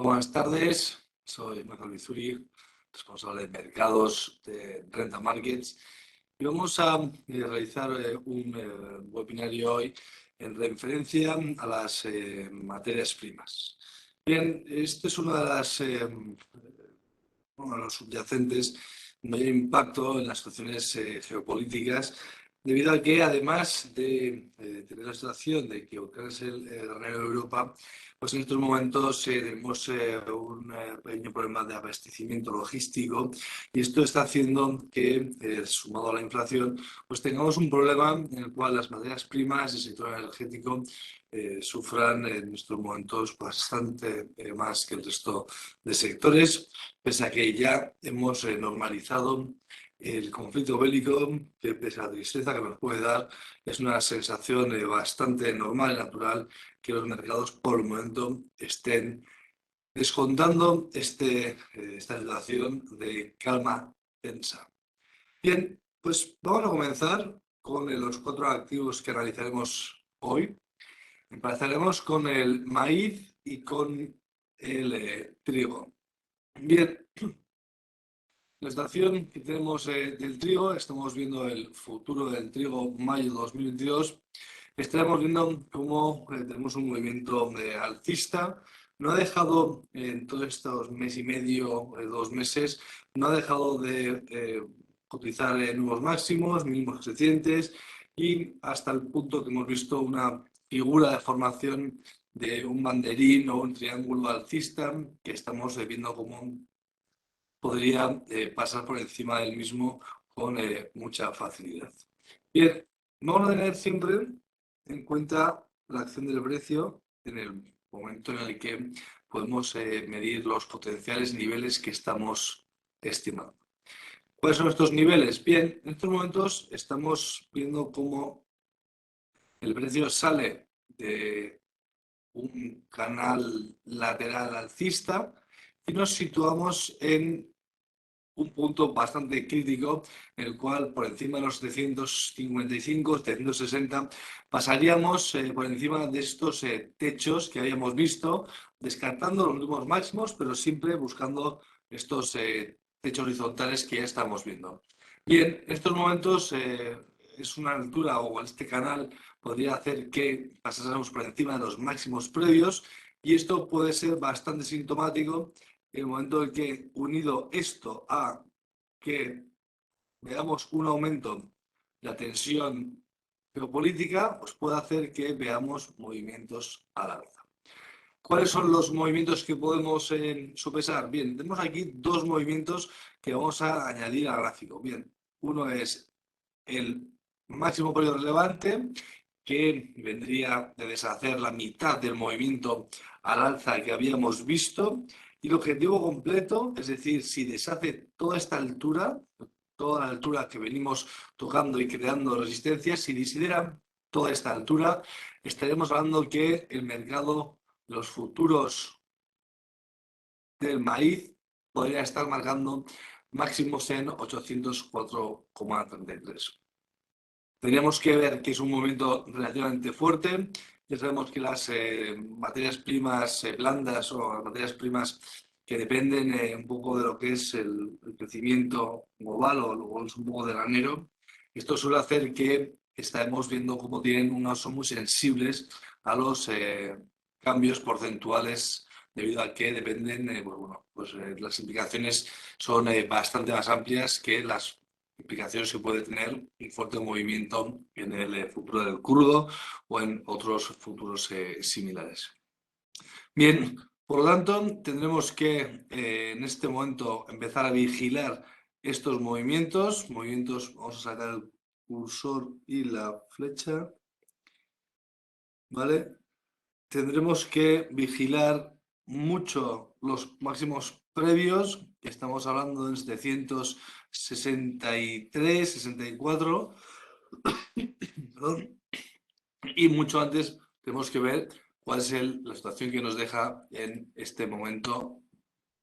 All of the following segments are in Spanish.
Buenas tardes, soy Manuel Bizuri, responsable de mercados de Renta Markets, y vamos a realizar un webinario hoy en referencia a las materias primas. Bien, este es uno de los subyacentes de mayor impacto en las situaciones geopolíticas, debido a que, además de tener la situación de que Ucrania es el granero de Europa, pues en estos momentos tenemos un pequeño problema de abastecimiento logístico, y esto está haciendo que, sumado a la inflación, pues tengamos un problema en el cual las materias primas del sector energético sufran en estos momentos bastante más que el resto de sectores, pese a que ya hemos normalizado el conflicto bélico, que pese a la tristeza que nos puede dar, es una sensación bastante normal y natural que los mercados por el momento estén descontando esta situación de calma tensa. Bien, pues vamos a comenzar con los 4 activos que analizaremos hoy. Empezaremos con el maíz y con el trigo. Bien, la estación que tenemos del trigo, estamos viendo el futuro del trigo mayo 2022. Estaremos viendo cómo tenemos un movimiento alcista. No ha dejado en todos estos mes y medio, 2 meses, no ha dejado de cotizar nuevos máximos, mínimos crecientes, y hasta el punto que hemos visto una figura de formación de un banderín o un triángulo alcista que estamos viendo como podría pasar por encima del mismo con mucha facilidad. Bien, vamos a tener siempre en cuenta la acción del precio en el momento en el que podemos medir los potenciales niveles que estamos estimando. ¿Cuáles son estos niveles? Bien, en estos momentos estamos viendo cómo el precio sale de un canal lateral alcista y nos situamos en un punto bastante crítico, en el cual por encima de los 755, 760, pasaríamos por encima de estos techos que habíamos visto, descartando los últimos máximos, pero siempre buscando estos techos horizontales que ya estamos viendo. Bien, en estos momentos es una altura, o este canal podría hacer que pasásemos por encima de los máximos previos, y esto puede ser bastante sintomático en el momento en que, unido esto a que veamos un aumento de la tensión geopolítica, pues puede hacer que veamos movimientos al alza. ¿Cuáles son los movimientos que podemos sopesar? Bien, tenemos aquí 2 movimientos que vamos a añadir al gráfico. Bien, uno es el máximo precio relevante, que vendría de deshacer la mitad del movimiento al alza que habíamos visto, y el objetivo completo, es decir, si deshace toda esta altura, toda la altura que venimos tocando y creando resistencias, si disidera toda esta altura, estaremos hablando que el mercado, los futuros del maíz, podría estar marcando máximos en 804,33. Tendríamos que ver que es un movimiento relativamente fuerte. Ya sabemos que las materias primas blandas, o las materias primas que dependen un poco de lo que es el crecimiento global, o es un poco de granero, esto suele hacer que estemos viendo cómo son muy sensibles a los cambios porcentuales, debido a que dependen, las implicaciones son bastante más amplias que las implicaciones que puede tener un fuerte movimiento en el futuro del crudo o en otros futuros similares. Bien, por lo tanto, tendremos que en este momento empezar a vigilar estos movimientos. Vamos a sacar el cursor y la flecha, ¿vale? Tendremos que vigilar mucho los máximos previos, que estamos hablando de 763, 64, perdón, y mucho antes tenemos que ver cuál es la situación que nos deja en este momento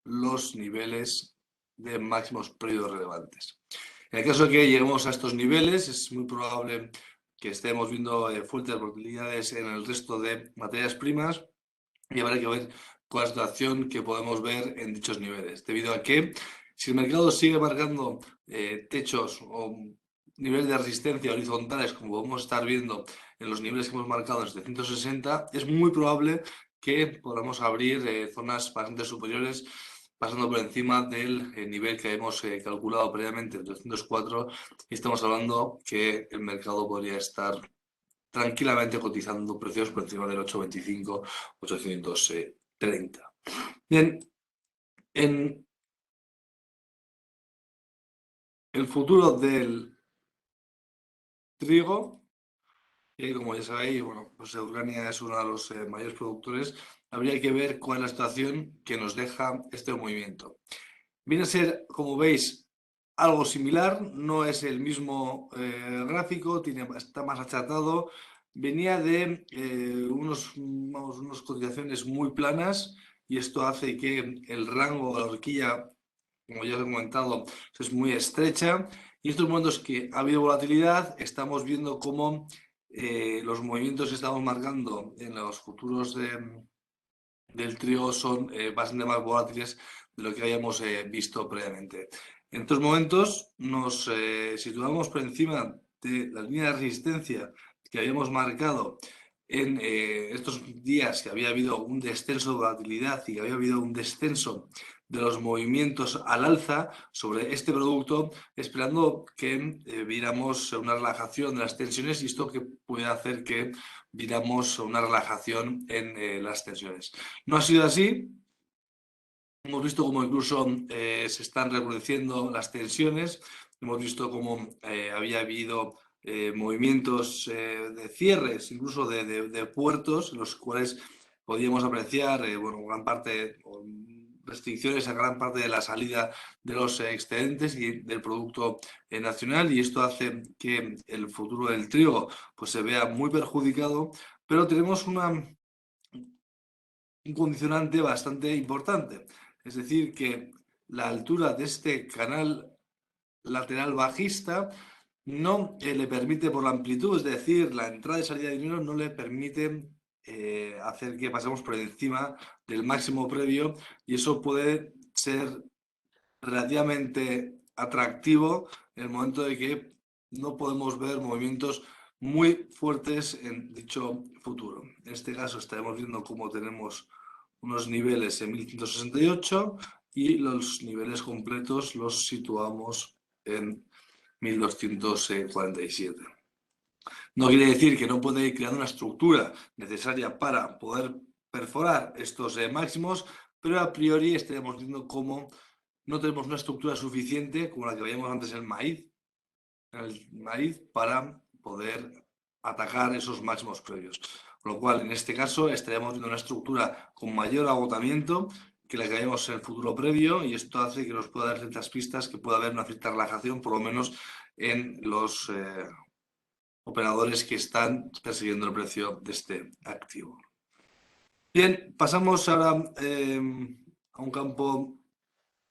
los niveles de máximos previos relevantes. En el caso de que lleguemos a estos niveles, es muy probable que estemos viendo fuertes volatilidades en el resto de materias primas, y habrá que ver con la situación que podemos ver en dichos niveles, debido a que si el mercado sigue marcando techos o niveles de resistencia horizontales, como podemos estar viendo en los niveles que hemos marcado en 760, es muy probable que podamos abrir zonas bastante superiores, pasando por encima del nivel que hemos calculado previamente, el 204, y estamos hablando que el mercado podría estar tranquilamente cotizando precios por encima del 825, 830. Bien, en el futuro del trigo, como ya sabéis, bueno, pues Ucrania es uno de los mayores productores, habría que ver cuál es la situación que nos deja este movimiento. Viene a ser, como veis, algo similar, no es el mismo gráfico, está más achatado, venía de unas cotizaciones muy planas y esto hace que el rango de la horquilla, como ya os he comentado, es muy estrecha y en estos momentos que ha habido volatilidad, estamos viendo cómo los movimientos que estamos marcando en los futuros del trigo son bastante más volátiles de lo que habíamos visto previamente. En estos momentos nos situamos por encima de la línea de resistencia que habíamos marcado en estos días, que había habido un descenso de volatilidad y que había habido un descenso de los movimientos al alza sobre este producto, esperando que viéramos una relajación de las tensiones y esto que puede hacer que viéramos una relajación en las tensiones. No ha sido así. Hemos visto cómo incluso se están reproduciendo las tensiones. Hemos visto cómo había habido movimientos de cierres, incluso de puertos, en los cuales podíamos apreciar bueno, gran parte, restricciones a gran parte de la salida de los excedentes y del producto nacional. Y esto hace que el futuro del trigo pues, se vea muy perjudicado, pero tenemos un condicionante bastante importante. Es decir, que la altura de este canal lateral bajista no le permite por la amplitud, es decir, la entrada y salida de dinero no le permite hacer que pasemos por encima del máximo previo y eso puede ser relativamente atractivo en el momento de que no podemos ver movimientos muy fuertes en dicho futuro. En este caso estaremos viendo cómo tenemos unos niveles en 1168 y los niveles completos los situamos en 1247. No quiere decir que no pueda ir creando una estructura necesaria para poder perforar estos máximos, pero a priori estaremos viendo cómo no tenemos una estructura suficiente como la que veíamos antes en el maíz para poder atacar esos máximos previos. Con lo cual, en este caso, estaríamos viendo una estructura con mayor agotamiento que la que veíamos en el futuro previo y esto hace que nos pueda dar ciertas pistas que pueda haber una cierta relajación, por lo menos en los operadores que están persiguiendo el precio de este activo. Bien, pasamos ahora a un campo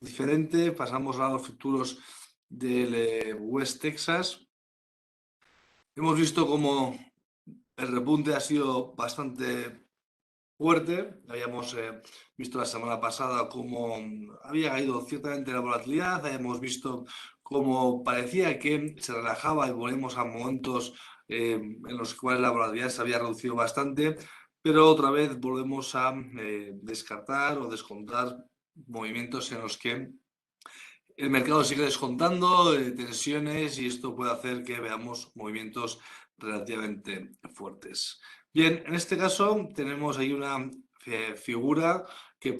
diferente, pasamos a los futuros del West Texas. Hemos visto cómo el repunte ha sido bastante fuerte. Habíamos visto la semana pasada cómo había caído ciertamente la volatilidad. Habíamos visto cómo parecía que se relajaba y volvemos a momentos en los cuales la volatilidad se había reducido bastante, pero otra vez volvemos a descartar o descontar movimientos en los que el mercado sigue descontando tensiones y esto puede hacer que veamos movimientos relativamente fuertes. Bien, en este caso tenemos ahí una figura que os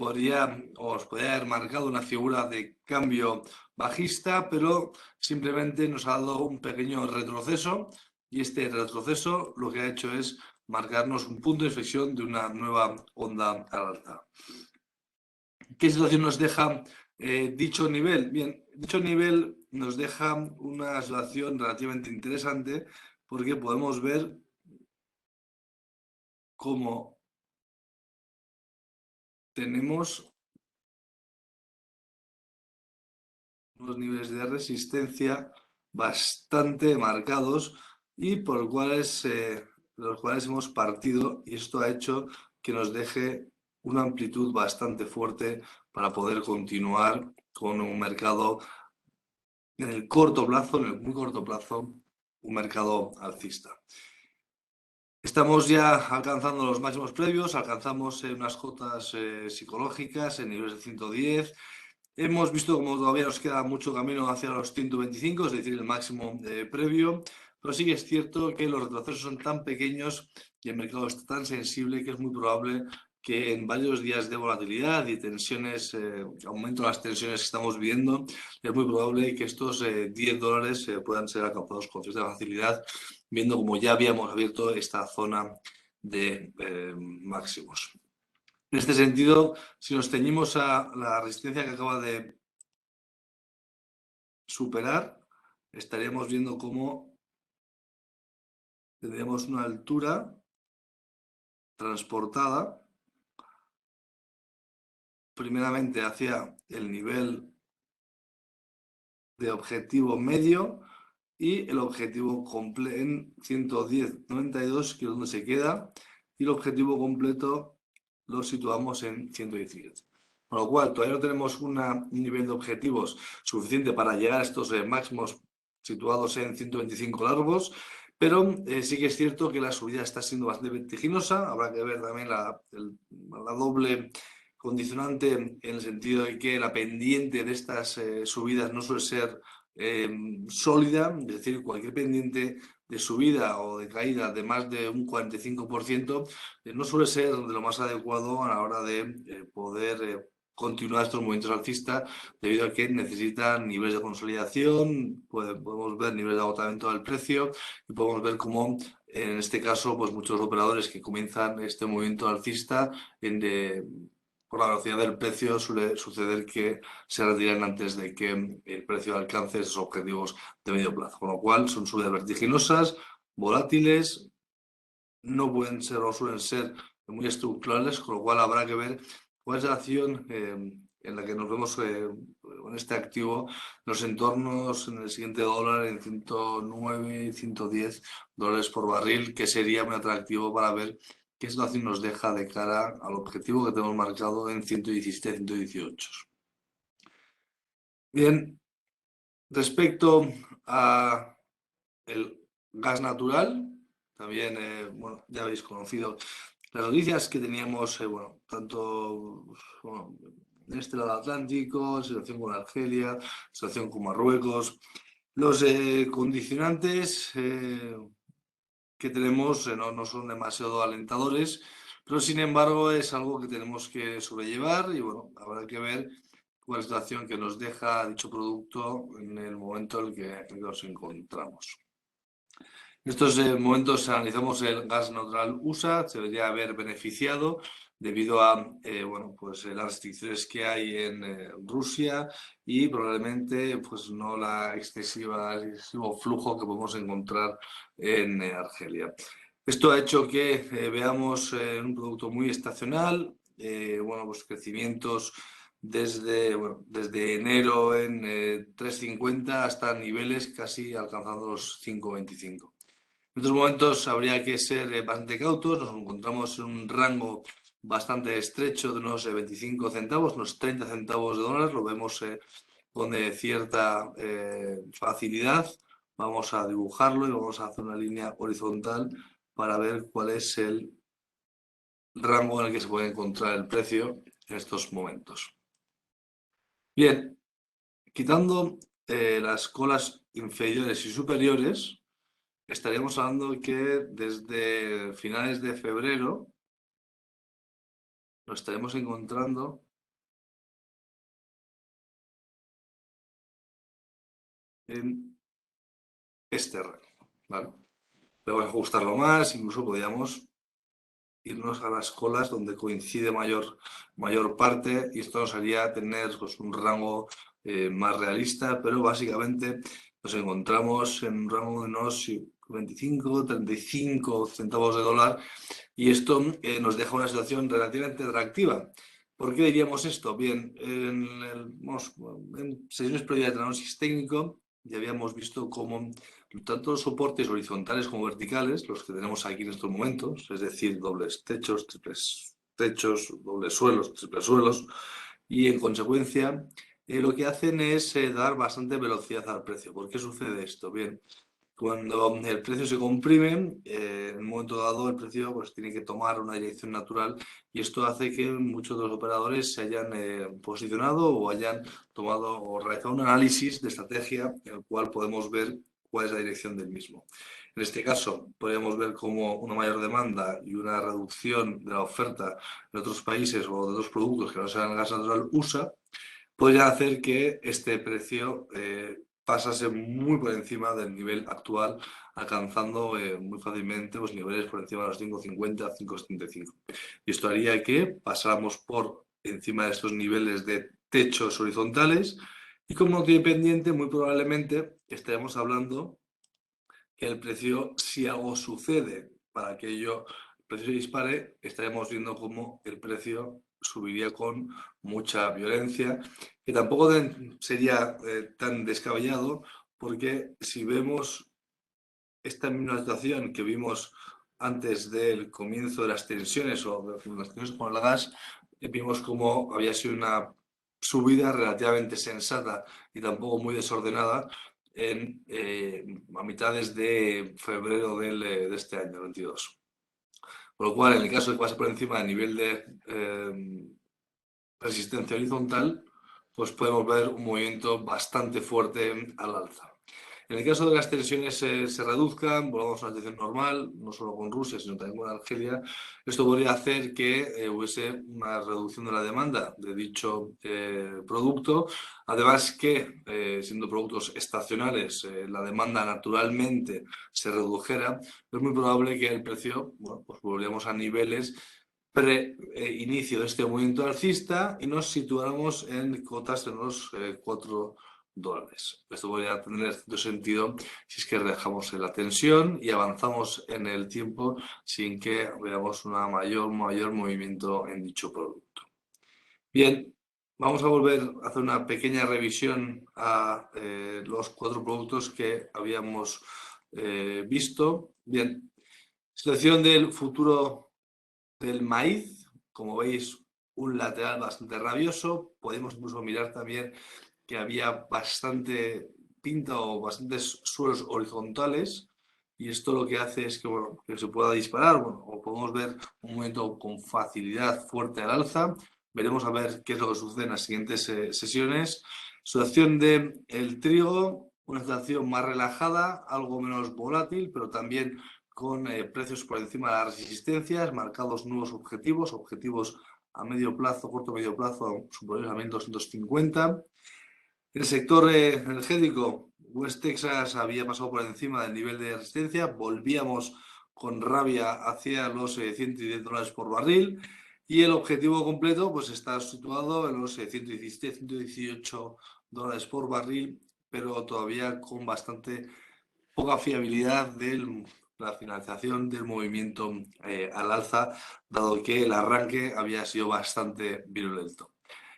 podría haber marcado una figura de cambio bajista, pero simplemente nos ha dado un pequeño retroceso y este retroceso lo que ha hecho es marcarnos un punto de inflexión de una nueva onda al alza. ¿Qué situación nos deja dicho nivel? Bien, dicho nivel nos deja una situación relativamente interesante porque podemos ver cómo tenemos unos niveles de resistencia bastante marcados y por los cuales hemos partido y esto ha hecho que nos deje una amplitud bastante fuerte para poder continuar con un mercado en el corto plazo, en el muy corto plazo, un mercado alcista. Estamos ya alcanzando los máximos previos, alcanzamos unas cotas psicológicas en niveles de 110. Hemos visto como todavía nos queda mucho camino hacia los 125, es decir, el máximo previo, pero sí que es cierto que los retrocesos son tan pequeños y el mercado está tan sensible que es muy probable que en varios días de volatilidad y tensiones, aumento de las tensiones que estamos viendo, es muy probable que estos $10 puedan ser alcanzados con cierta facilidad, viendo como ya habíamos abierto esta zona de máximos. En este sentido, si nos ceñimos a la resistencia que acaba de superar, estaríamos viendo cómo tendríamos una altura transportada primeramente hacia el nivel de objetivo medio y el objetivo completo en 110,92, que es donde se queda, y el objetivo completo lo situamos en 117. Con lo cual, todavía no tenemos un nivel de objetivos suficiente para llegar a estos máximos situados en 125 largos, pero sí que es cierto que la subida está siendo bastante vertiginosa. Habrá que ver también la doble condicionante en el sentido de que la pendiente de estas subidas no suele ser sólida, es decir, cualquier pendiente de subida o de caída de más de un 45% no suele ser de lo más adecuado a la hora de poder continuar estos movimientos alcistas, debido a que necesitan niveles de consolidación, podemos ver niveles de agotamiento del precio y podemos ver cómo en este caso pues muchos operadores que comienzan este movimiento alcista por la velocidad del precio suele suceder que se retiran antes de que el precio alcance esos objetivos de medio plazo. Con lo cual son subidas vertiginosas, volátiles, no pueden ser o suelen ser muy estructurales, con lo cual habrá que ver cuál es la acción en la que nos vemos con este activo, los entornos en el siguiente dólar en 109 y $110 por barril, que sería muy atractivo para ver qué situación nos deja de cara al objetivo que tenemos marcado en 117, 118. Bien, respecto a el gas natural, también bueno, ya habéis conocido las noticias que teníamos, bueno, tanto bueno, en este lado Atlántico, situación con Argelia, situación con Marruecos. Los condicionantes que tenemos no son demasiado alentadores, pero sin embargo es algo que tenemos que sobrellevar y bueno, habrá que ver cuál es la situación que nos deja dicho producto en el momento en el que nos encontramos. En estos momentos analizamos el gas natural USA, se debería haber beneficiado debido a bueno, pues, las restricciones que hay en Rusia y probablemente pues, no el excesivo flujo que podemos encontrar en Argelia. Esto ha hecho que veamos un producto muy estacional, bueno, pues crecimientos desde enero en 3,50 hasta niveles casi alcanzando los 5,25. En estos momentos habría que ser bastante cautos, nos encontramos en un rango bastante estrecho de unos 25 centavos, unos 30 centavos de dólar, lo vemos con cierta facilidad. Vamos a dibujarlo y vamos a hacer una línea horizontal para ver cuál es el rango en el que se puede encontrar el precio en estos momentos. Bien, quitando las colas inferiores y superiores, estaríamos hablando que desde finales de febrero nos estaremos encontrando en este rango, ¿vale? Podemos ajustarlo más, incluso podríamos irnos a las colas donde coincide mayor parte y esto nos haría tener pues, un rango más realista, pero básicamente nos encontramos en un rango de unos 25, 35 centavos de dólar y esto nos deja una situación relativamente atractiva. ¿Por qué diríamos esto? Bien, en sesiones previas de análisis técnico ya habíamos visto cómo tanto los soportes horizontales como verticales, los que tenemos aquí en estos momentos, es decir, dobles techos, triples techos, dobles suelos, triples suelos, y en consecuencia lo que hacen es dar bastante velocidad al precio. ¿Por qué sucede esto? Bien, cuando el precio se comprime, en un momento dado el precio pues, tiene que tomar una dirección natural y esto hace que muchos de los operadores se hayan posicionado o hayan tomado o realizado un análisis de estrategia en el cual podemos ver cuál es la dirección del mismo. En este caso, podríamos ver cómo una mayor demanda y una reducción de la oferta de otros países o de otros productos que no sean el gas natural USA podría hacer que este precio pasase muy por encima del nivel actual, alcanzando muy fácilmente los niveles por encima de los 5,50 a 5,75. Y esto haría que pasáramos por encima de estos niveles de techos horizontales y como no tiene pendiente, muy probablemente estaremos hablando que el precio, si algo sucede para que el precio se dispare, estaremos viendo cómo el precio subiría con mucha violencia, que tampoco sería tan descabellado, porque si vemos esta misma situación que vimos antes del comienzo de las tensiones o de las tensiones con el gas, vimos cómo había sido una subida relativamente sensata y tampoco muy desordenada a mitades de febrero de este año 22. Por lo cual, en el caso de que pase por encima del nivel de resistencia horizontal, pues podemos ver un movimiento bastante fuerte al alza. En el caso de que las tensiones se reduzcan, volvamos a una situación normal, no solo con Rusia, sino también con Argelia, esto podría hacer que hubiese una reducción de la demanda de dicho producto. Además que, siendo productos estacionales, la demanda naturalmente se redujera, es muy probable que el precio, bueno, pues volveríamos a niveles pre-inicio de este movimiento alcista y nos situáramos en cotas de unos $4. Esto podría tener cierto sentido si es que dejamos la tensión y avanzamos en el tiempo sin que veamos un mayor movimiento en dicho producto. Bien, vamos a volver a hacer una pequeña revisión a los 4 productos que habíamos visto. Bien, situación del futuro del maíz, como veis, un lateral bastante rabioso. Podemos incluso mirar también que había bastante pinta o bastantes suelos horizontales y esto lo que hace es que, bueno, que se pueda disparar, bueno, o podemos ver un momento con facilidad fuerte al alza. Veremos a ver qué es lo que sucede en las siguientes sesiones. Situación del trigo, una situación más relajada, algo menos volátil, pero también con precios por encima de las resistencias, marcados nuevos objetivos a medio plazo, corto medio plazo, superiores a 1.250. El sector energético, West Texas había pasado por encima del nivel de resistencia, volvíamos con rabia hacia los $110 por barril y el objetivo completo pues está situado en los 117, $118 por barril, pero todavía con bastante poca fiabilidad de la finalización del movimiento al alza, dado que el arranque había sido bastante virulento.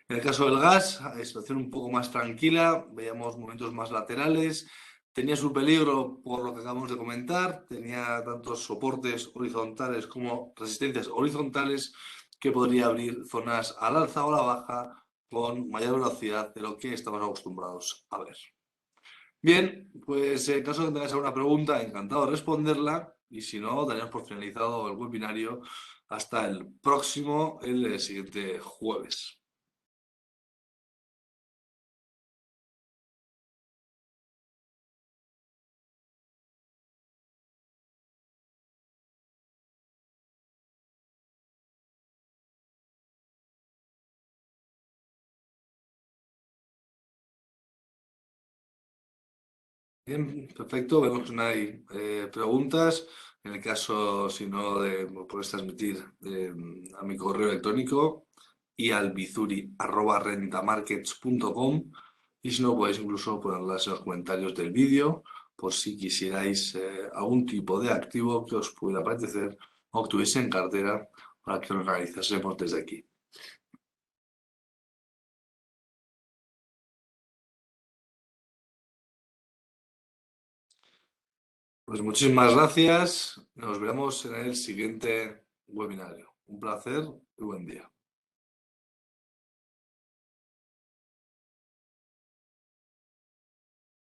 En el caso del gas, situación un poco más tranquila, veíamos momentos más laterales, tenía su peligro por lo que acabamos de comentar, tenía tantos soportes horizontales como resistencias horizontales que podría abrir zonas al alza o a la baja con mayor velocidad de lo que estamos acostumbrados a ver. Bien, pues en caso de que tengáis alguna pregunta, encantado de responderla y si no, daríamos por finalizado el webinario hasta el próximo, el siguiente jueves. Bien, perfecto. Vemos que no hay preguntas. En el caso, si no, me puedes transmitir a mi correo electrónico y al bizuri@rentamarkets.com y si no, podéis incluso ponerlas en los comentarios del vídeo por si quisierais algún tipo de activo que os pudiera apetecer o que tuviese en cartera para que lo analizásemos desde aquí. Pues muchísimas gracias. Nos vemos en el siguiente webinario. Un placer y buen día.